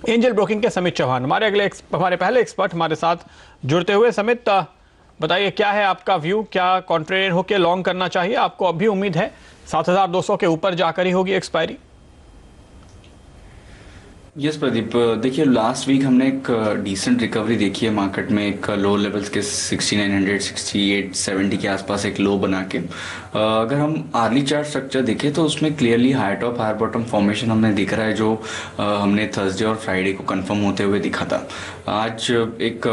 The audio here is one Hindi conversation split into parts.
एंजल ब्रोकिंग के समित चौहान हमारे पहले एक्सपर्ट हमारे साथ जुड़ते हुए। समित, बताइए क्या है आपका व्यू, क्या कॉन्ट्रेरियन होकर लॉन्ग करना चाहिए? आपको अभी उम्मीद है 7200 के ऊपर जाकर ही होगी एक्सपायरी? यस प्रदीप, देखिए लास्ट वीक हमने एक डिसेंट रिकवरी देखी है मार्केट में, एक लो लेवल्स के 6900 68 70 के आसपास एक लो बना के। अगर हम आर्ली चार्ट स्ट्रक्चर देखें तो उसमें clearly high top high bottom formation हमने दिख रहा है, जो हमने थर्सडे और फ्राइडे को कंफर्म होते हुए दिखा था। आज एक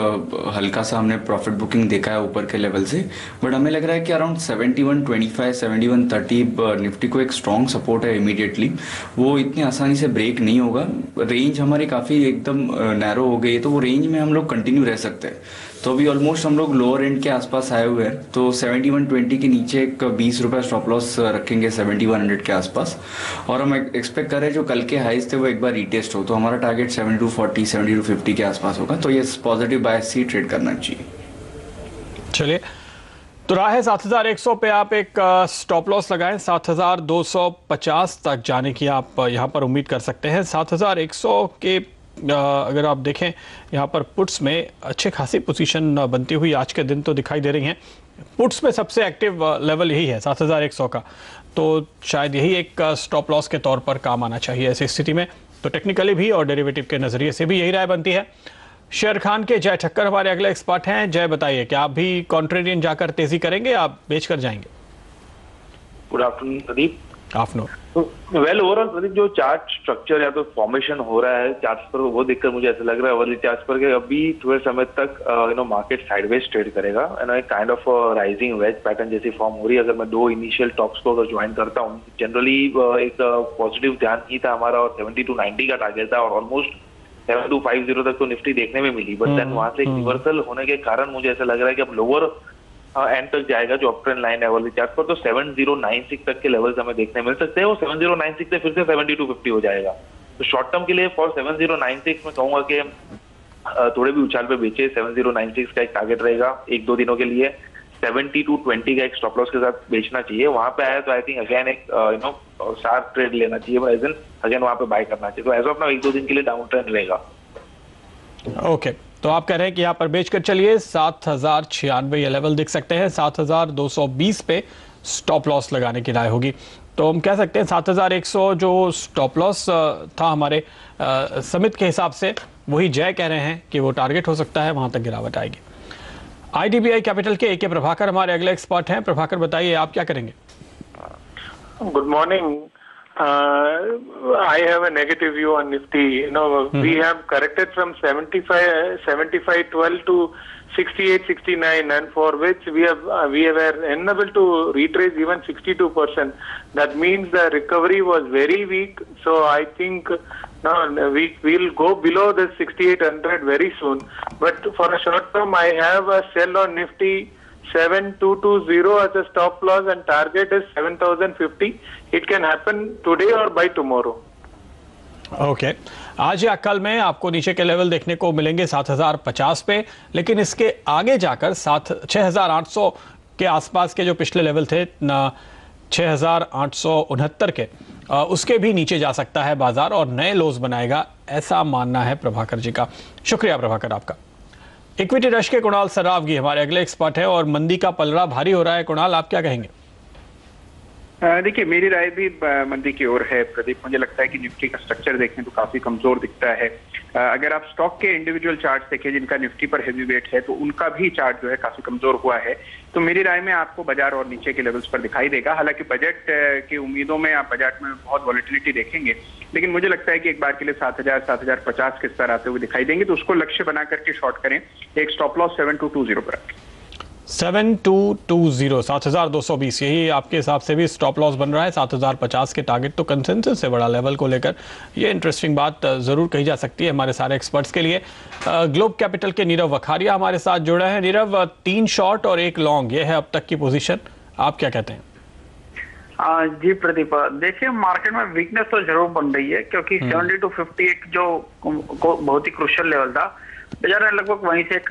हल्का सा हमने प्रॉफिट बुकिंग देखा है ऊपर के लेवल से, बट हमें लग रहा है कि अराउंड 7125 7130 निफ्टी को एक स्ट्रॉन्ग सपोर्ट है इमीडिएटली। वो इतनी आसानी से ब्रेक नहीं होगा। रेंज हमारी काफ़ी एकदम नैरो हो गई है, तो वो रेंज में हम लोग कंटिन्यू रह सकते हैं। तो अभी ऑलमोस्ट हम लोग लोअर एंड के आसपास आए हुए हैं, तो 7120 के नीचे एक 20 रुपये स्टॉप लॉस रखेंगे 7100 के आसपास। और हम एक्सपेक्ट कर रहे हैं जो कल के हाइज थे वो एक बार रीटेस्ट हो, तो हमारा टारगेट 7240 7250 के आसपास होगा। तो ये पॉजिटिव बायस ही ट्रेड करना चाहिए। चलिए, तो राह है 7100 पे आप एक स्टॉप लॉस लगाएं। 7250 तक जाने की आप यहां पर उम्मीद कर सकते हैं। 7100 के अगर आप देखें यहां पर पुट्स में अच्छे खासी पोजीशन बनती हुई आज के दिन तो दिखाई दे रही हैं। पुट्स में सबसे एक्टिव लेवल यही है 7100 का, तो शायद यही एक स्टॉप लॉस के तौर पर काम आना चाहिए ऐसी स्थिति में। तो टेक्निकली भी और डेरिवेटिव के नजरिए से भी यही राय बनती है। शेर खान के जय ठक्कर हमारे अगले एक्सपर्ट हैं। जय, बताइए क्या आप भी कॉन्ट्रेरियन जाकर तेजी करेंगे, आप बेचकर जाएंगे? Good afternoon Pradeep. Afternoon. Well overall Pradeep, जो चार्ट स्ट्रक्चर या तो फॉर्मेशन हो रहा है चार्ट्स पर, वो देखकर मुझे ऐसा लग रहा है वर्ली चार्ट्स पर कि अभी थोड़े समय तक मार्केट साइडवेज ट्रेड करेगा। एक kind of rising veg pattern जैसी फॉर्म हो रही है। अगर मैं दो इनिशियल टॉप्स को अगर ज्वाइन करता हूँ, जनरली एक पॉजिटिव ध्यान ही था हमारा और 70-90 का टारगेट था, और ऑलमोस्ट 7250 तक तो निफ्टी देखने में मिली। बट देन वहां से एक रिवर्सल होने के कारण मुझे ऐसा लग रहा है कि अब लोअर एंड तक जाएगा जो अप ट्रेंड लाइन है वाली चार्ट पर, तो 7096 तक के लेवल्स हमें देखने मिल सकते हैं। वो 7096 से फिर से 7250 हो जाएगा। तो शॉर्ट टर्म के लिए फॉर 7096 में कहूंगा कि थोड़े भी उछाल पे बेचे। 7096 का एक टारगेट रहेगा एक दो दिनों के लिए। 70-20 का एक स्टॉप लॉस के साथ बेचना चाहिए। वहां पे आया तो आई थिंक अगेन एक शार्प ट्रेड लेना चाहिए, एज इन अगेन वहां पे बाय करना चाहिए। तो एज ऑफ नाउ एक दो दिन के लिए डाउन ट्रेंड रहेगा। ओके, तो आप कह रहे हैं कि यहाँ पर बेचकर चलिए। 7096 ये लेवल दिख सकते हैं। 7220 पे स्टॉप लॉस लगाने की राय होगी। तो हम कह सकते हैं 7100 जो स्टॉप लॉस था हमारे समित के हिसाब से, वही जय कह रहे हैं कि वो टारगेट हो सकता है, वहां तक गिरावट आएगी। IDBI कैपिटल के AK प्रभाकर हमारे अगले एक्सपर्ट हैं। प्रभाकर, बताइए आप क्या करेंगे? Good morning. I have a negative view on Nifty. We have corrected from 75.12 to 68.69, and for which we were unable to retrace even 62%. That means the recovery was very weak. So I think we will go below the 6800 very soon. But for a short term, I have a sell on Nifty 7220 as a stop loss, and target is 7050. It can happen today or by tomorrow. Okay, आज या कल में आपको नीचे के लेवल देखने को मिलेंगे 7050 पे, लेकिन इसके आगे जाकर 6800 के आसपास के जो पिछले लेवल थे 6869 के, उसके भी नीचे जा सकता है बाजार और नए लोज बनाएगा, ऐसा मानना है प्रभाकर जी का। शुक्रिया प्रभाकर आपका। इक्विटी रश के कुणाल सरावगी हमारे अगले एक्सपर्ट है और मंदी का पलड़ा भारी हो रहा है। कुणाल, आप क्या कहेंगे? देखिए, मेरी राय भी मंदी की ओर है प्रदीप। मुझे लगता है कि निफ्टी का स्ट्रक्चर देखें तो काफी कमजोर दिखता है। अगर आप स्टॉक के इंडिविजुअल चार्ट देखें जिनका निफ्टी पर हेवी वेट है, तो उनका भी चार्ट जो है काफी कमजोर हुआ है। तो मेरी राय में आपको बाजार और नीचे के लेवल्स पर दिखाई देगा। हालांकि बजट की उम्मीदों में आप बजट में बहुत वॉलिटिलिटी देखेंगे, लेकिन मुझे लगता है कि एक बार के लिए 7000-7050 के स्तर आते हुए दिखाई देंगे। तो उसको लक्ष्य बना करके शॉर्ट करें। एक स्टॉप लॉस 7220 पर रखें। 7220 7220, यही आपके हिसाब से भी स्टॉप लॉस बन रहा है। 7050 के टारगेट तो कंसेंसस से बड़ा लेवल को लेकर ये इंटरेस्टिंग बात जरूर कही जा सकती है हमारे सारे एक्सपर्ट्स के लिए। ग्लोब कैपिटल के नीरव वखारिया हमारे साथ जुड़ा है। नीरव, 3 शॉर्ट और 1 लॉन्ग, ये है अब तक की पोजीशन, आप क्या कहते हैं? जी प्रदीप, देखिए मार्केट में वीकनेस तो जरूर बन रही है, क्योंकि 70-50 एक जो बहुत ही क्रुशियल लेवल था, बाजार ने लगभग वहीं से एक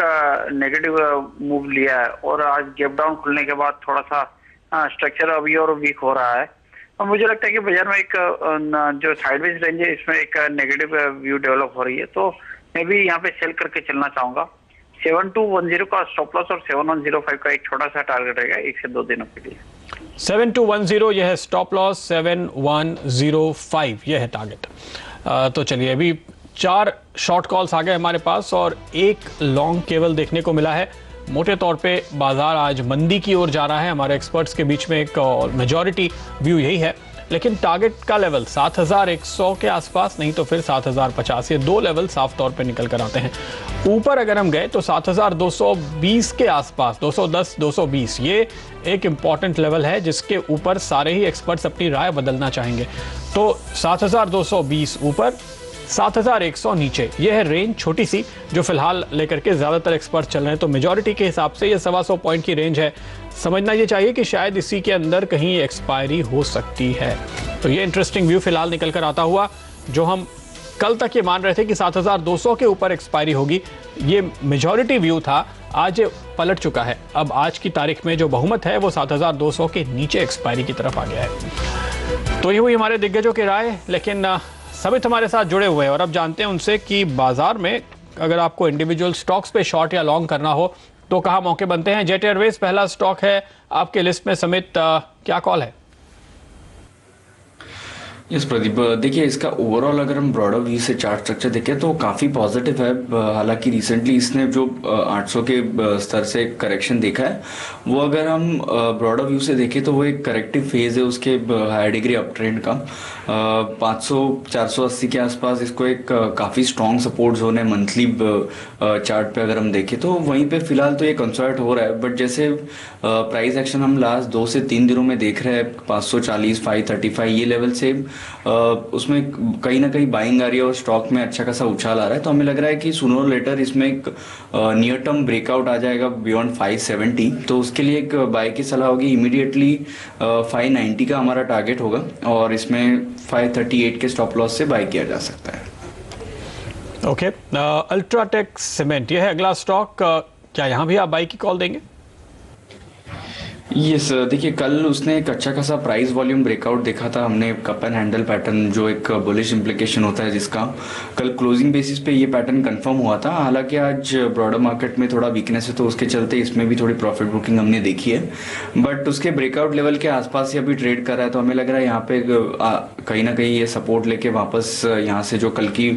नेगेटिव मूव लिया है और आज गैप डाउन खुलने के बाद थोड़ा सा स्ट्रक्चर अभी और वीक हो रहा है। और मुझे लगता है कि बाजार में एक जो साइडवेज रेंज है इसमें एक नेगेटिव व्यू डेवलप हो रही है, तो मैं भी यहाँ पे सेल करके चलना चाहूंगा। 7210 का स्टॉप लॉस और 7105 का एक छोटा सा टारगेट रहेगा 1 से 2 दिनों के लिए। 7210 यह है स्टॉप लॉस, 7105 यह है टारगेट। तो चलिए अभी 4 शॉर्ट कॉल्स आ गए हमारे पास और एक लॉन्ग केवल देखने को मिला है। मोटे तौर पे बाजार आज मंदी की ओर जा रहा है, हमारे एक्सपर्ट्स के बीच में एक मेजॉरिटी व्यू यही है, लेकिन टारगेट का लेवल 7100 के आसपास, नहीं तो फिर 7050, ये 2 लेवल साफ तौर पे निकल कर आते हैं। ऊपर अगर हम गए तो 7220 के आसपास, 210 220 ये एक इंपॉर्टेंट लेवल है जिसके ऊपर सारे ही एक्सपर्ट्स अपनी राय बदलना चाहेंगे। तो 7220 ऊपर, 7100 नीचे, यह है रेंज छोटी सी जो फिलहाल लेकर के ज्यादातर एक्सपर्ट चल रहे हैं। तो मेजॉरिटी के हिसाब से ये 125 पॉइंट की रेंज है। समझना ये चाहिए कि शायद इसी के अंदर कहीं एक्सपायरी हो सकती है। तो ये इंटरेस्टिंग व्यू फिलहाल निकल कर आता हुआ, जो हम कल तक ये मान रहे थे कि 7200 के ऊपर एक्सपायरी होगी, ये मेजॉरिटी व्यू था, आज ये पलट चुका है। अब आज की तारीख में जो बहुमत है वो 7200 के नीचे एक्सपायरी की तरफ आ गया है। तो ये हुई हमारे दिग्गजों की राय, लेकिन समित हमारे साथ जुड़े हुए हैं और अब जानते हैं उनसे कि बाजार में अगर आपको इंडिविजुअल स्टॉक्स पे शॉर्ट या लॉन्ग करना हो तो कहाँ मौके बनते हैं। जेट एयरवेज पहला स्टॉक है आपके लिस्ट में। समित, क्या कॉल है? यस प्रदीप, देखिए इसका ओवरऑल अगर हम ब्रॉडर व्यू से चार्ट स्ट्रक्चर देखें तो काफ़ी पॉजिटिव है। हालांकि रिसेंटली इसने जो 800 के स्तर से करेक्शन देखा है, वो अगर हम ब्रॉडर व्यू से देखें तो वो एक करेक्टिव फेज है उसके हाई डिग्री अप ट्रेंड का। 500 480 के आसपास इसको एक काफ़ी स्ट्रॉन्ग सपोर्ट जोन है मंथली चार्ट पे अगर हम देखें तो। वहीं पे फिलहाल तो ये कंसोलिडेट हो रहा है, बट जैसे प्राइस एक्शन हम लास्ट 2 से 3 दिनों में देख रहे हैं 540 535 ये लेवल से उसमें कहीं ना कहीं बाइंग आ रही है और स्टॉक में अच्छा खासा उछाल आ रहा है। तो हमें लग रहा है कि सूनर और लेटर इसमें एक नियर टर्म ब्रेकआउट आ जाएगा बियॉन्ड 570, तो उसके लिए एक बाय की सलाह होगी। इमीडिएटली 590 का हमारा टारगेट होगा और इसमें 538 के स्टॉप लॉस से बाय किया जा सकता है। ओके, अल्ट्राटेक सीमेंट यह है अगला स्टॉक, क्या यहाँ भी आप बाय की कॉल देंगे? यस, देखिए कल उसने एक अच्छा खासा प्राइस वॉल्यूम ब्रेकआउट देखा था हमने, कप एंड हैंडल पैटर्न जो एक बुलिश इंप्लीकेशन होता है जिसका कल क्लोजिंग बेसिस पे ये पैटर्न कंफर्म हुआ था। हालांकि आज ब्रॉडर मार्केट में थोड़ा वीकनेस है तो उसके चलते इसमें भी थोड़ी प्रॉफिट बुकिंग हमने देखी है, बट उसके ब्रेकआउट लेवल के आसपास ही अभी ट्रेड कर रहा है। तो हमें लग रहा है यहाँ पे कहीं ना कहीं ये सपोर्ट लेके वापस यहाँ से जो कल की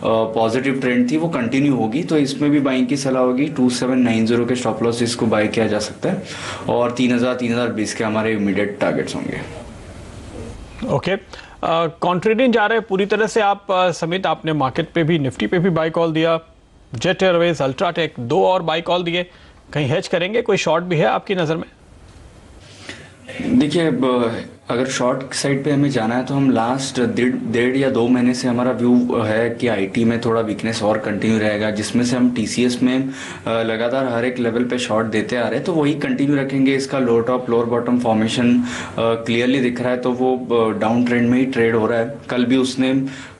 पॉजिटिव ट्रेंड थी वो कंटिन्यू होगी। तो इसमें भी बाइंग की सलाह होगी। 2790 के स्टॉप लॉस इसको बाय किया जा सकता है और 3020 के हमारे इमीडिएट टारगेट्स होंगे। ओके, कॉन्ट्रेडिंग जा रहे हैं पूरी तरह से आप। समित, आपने मार्केट पे भी, निफ्टी पे भी बाय कॉल दिया, जेट एयरवेज, अल्ट्राटेक 2 और बाय कॉल दिए, कहीं हेज करेंगे? कोई शॉर्ट भी है आपकी नज़र में? देखिए अगर शॉर्ट साइड पे हमें जाना है तो हम लास्ट 1.5 या 2 महीने से हमारा व्यू है कि आईटी में थोड़ा वीकनेस और कंटिन्यू रहेगा, जिसमें से हम टीसीएस में लगातार हर एक लेवल पे शॉर्ट देते आ रहे हैं, तो वही कंटिन्यू रखेंगे। इसका lower top lower bottom formation clearly दिख रहा है, तो वो डाउन ट्रेंड में ही ट्रेड हो रहा है। कल भी उसने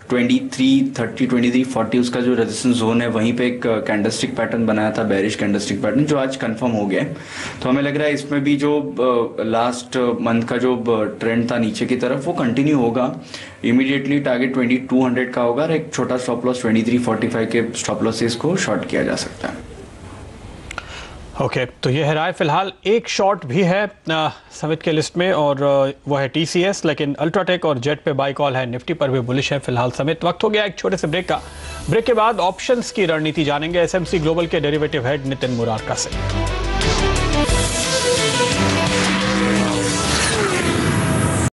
2330 2340 उसका जो रेजिस्टेंस जोन है वहीं पे एक कैंडलस्टिक पैटर्न बनाया था, बेरिश कैंडलस्टिक पैटर्न, जो आज कंफर्म हो गया है। तो हमें लग रहा है इसमें भी जो लास्ट मंथ का जो ट्रेंड था नीचे की तरफ वो कंटिन्यू होगा। इमीडिएटली टारगेट 2200 का होगा और एक छोटा स्टॉप लॉस 2345 के स्टॉप लॉस से इसको शॉर्ट किया जा सकता है। ओके, तो यह है राय। फिलहाल एक शॉर्ट भी है समित के लिस्ट में और वो है टीसीएस, लेकिन अल्ट्राटेक और जेट पे बाय कॉल है, निफ्टी पर भी बुलिश है फिलहाल समित। वक्त हो गया एक छोटे से ब्रेक का। ब्रेक के बाद ऑप्शंस की रणनीति जानेंगे एसएमसी ग्लोबल के डेरिवेटिव हेड नितिन मुरारका से।